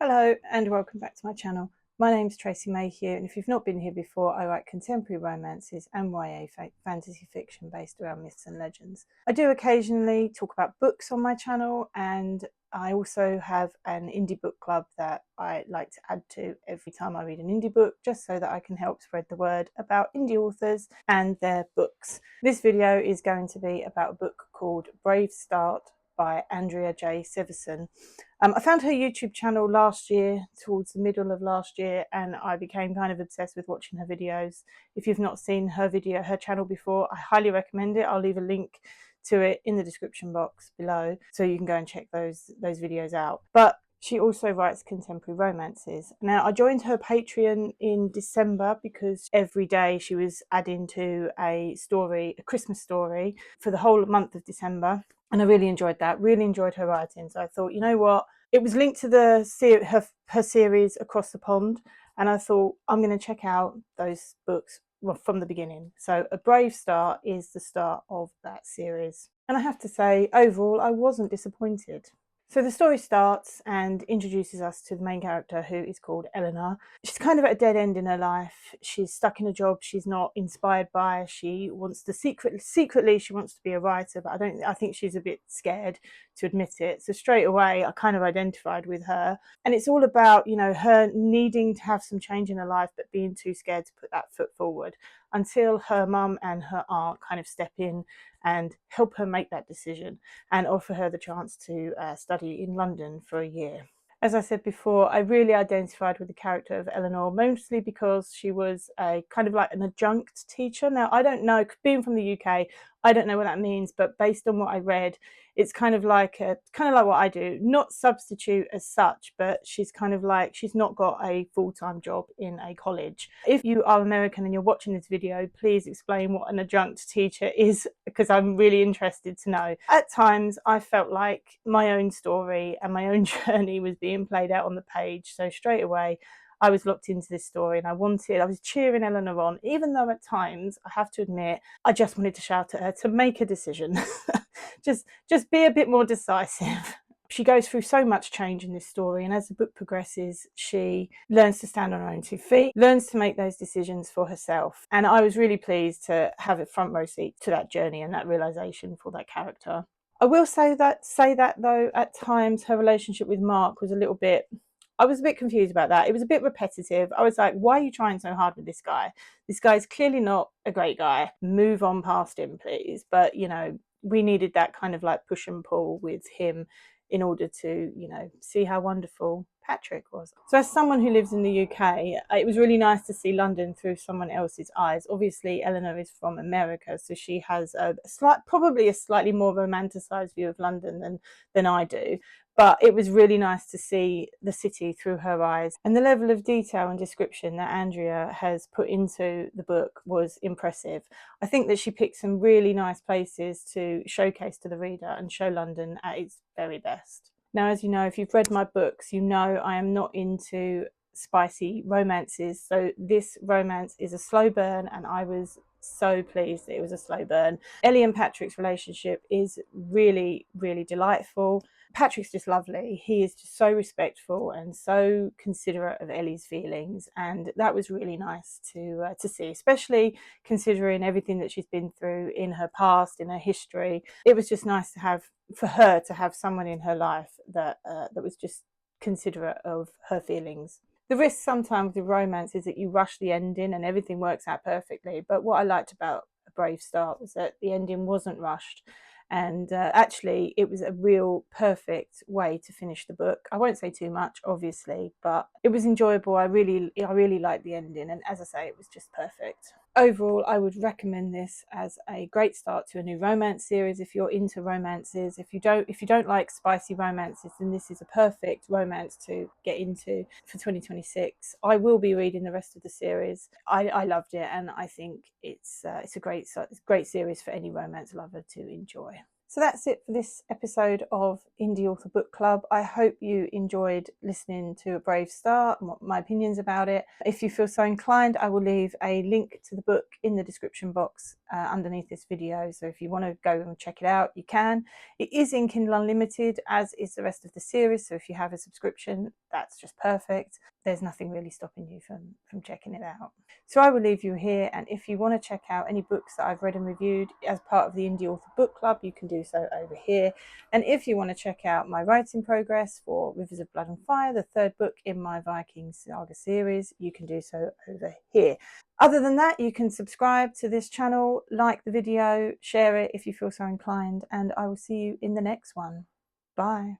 Hello and welcome back to my channel. My name's Tracy Mayhew, and if you've not been here before, I write contemporary romances and YA fantasy fiction based around myths and legends. I do occasionally talk about books on my channel, and I also have an indie book club that I like to add to every time I read an indie book, just so that I can help spread the word about indie authors and their books. This video is going to be about a book called Brave Start by Andrea J. Severson. I found her YouTube channel last year, towards the middle of last year, and I became kind of obsessed with watching her videos. If you've not seen her channel before, I highly recommend it. I'll leave a link to it in the description box below, so you can go and check those videos out. But she also writes contemporary romances. Now, I joined her Patreon in December because every day she was adding to a story, a Christmas story, for the whole month of December. And I really enjoyed that, really enjoyed her writing. So I thought, you know what? It was linked to her series Across the Pond. And I thought, I'm going to check out those books from the beginning. So A Brave Start is the start of that series. And I have to say, overall, I wasn't disappointed. So the story starts and introduces us to the main character, who is called Eleanor. She's kind of at a dead end in her life. She's stuck in a job she's not inspired by. She wants to secretly she wants to be a writer, but I think she's a bit scared to admit it. So straight away I kind of identified with her. And it's all about, you know, her needing to have some change in her life but being too scared to put that foot forward, until her mum and her aunt kind of step in and help her make that decision and offer her the chance to study in London for a year. As I said before, I really identified with the character of Eleanor, mostly because she was a kind of like an adjunct teacher. Now, I don't know, being from the UK, I don't know what that means, but based on what I read, it's kind of like what I do, not substitute as such, but she's not got a full-time job in a college. If you are American and you're watching this video, please explain what an adjunct teacher is, because I'm really interested to know. At times, I felt like my own story and my own journey was being played out on the page. So straight away, I was locked into this story, and I was cheering Eleanor on, even though at times, I have to admit, I just wanted to shout at her to make a decision. just be a bit more decisive. She goes through so much change in this story, and as the book progresses, she learns to stand on her own 2 feet, learns to make those decisions for herself. And I was really pleased to have a front row seat to that journey and that realization for that character. I will say that though, at times her relationship with Mark was I was a bit confused about that. It was a bit repetitive. I was like, why are you trying so hard with this guy? This guy's clearly not a great guy. Move on past him, please. But, you know, we needed that kind of like push and pull with him in order to, you know, see how wonderful Patrick was. So as someone who lives in the UK, it was really nice to see London through someone else's eyes. Obviously, Eleanor is from America, so she has probably a slightly more romanticized view of London than I do. But it was really nice to see the city through her eyes. And the level of detail and description that Andrea has put into the book was impressive. I think that she picked some really nice places to showcase to the reader and show London at its very best. Now, as you know, if you've read my books, you know I am not into spicy romances. So this romance is a slow burn, and I was so pleased that it was a slow burn. Ellie and Patrick's relationship is really, really delightful. Patrick's just lovely. He is just so respectful and so considerate of Ellie's feelings, and that was really nice to see, especially considering everything that she's been through in her past, in her history. It was just nice for her to have someone in her life that was just considerate of her feelings. The risk sometimes with romance is that you rush the ending and everything works out perfectly. But what I liked about A Brave Start was that the ending wasn't rushed. And actually, it was a real perfect way to finish the book. I won't say too much, obviously, but it was enjoyable. I really liked the ending. And as I say, it was just perfect. Overall, I would recommend this as a great start to a new romance series if you're into romances. If you don't like spicy romances, then this is a perfect romance to get into for 2026. I will be reading the rest of the series. I loved it, and I think it's a great series for any romance lover to enjoy. So that's it for this episode of Indie Author Book Club. I hope you enjoyed listening to A Brave Start and what my opinions about it. If you feel so inclined, I will leave a link to the book in the description box underneath this video. So if you want to go and check it out, you can. It is in Kindle Unlimited, as is the rest of the series. So if you have a subscription, that's just perfect. There's nothing really stopping you from checking it out. So I will leave you here, and if you want to check out any books that I've read and reviewed as part of the Indie Author Book Club, you can do so over here. And if you want to check out my writing progress for Rivers of Blood and Fire, the third book in my Viking saga series, you can do so over here. Other than that, you can subscribe to this channel, like the video, share it if you feel so inclined, and I will see you in the next one. Bye.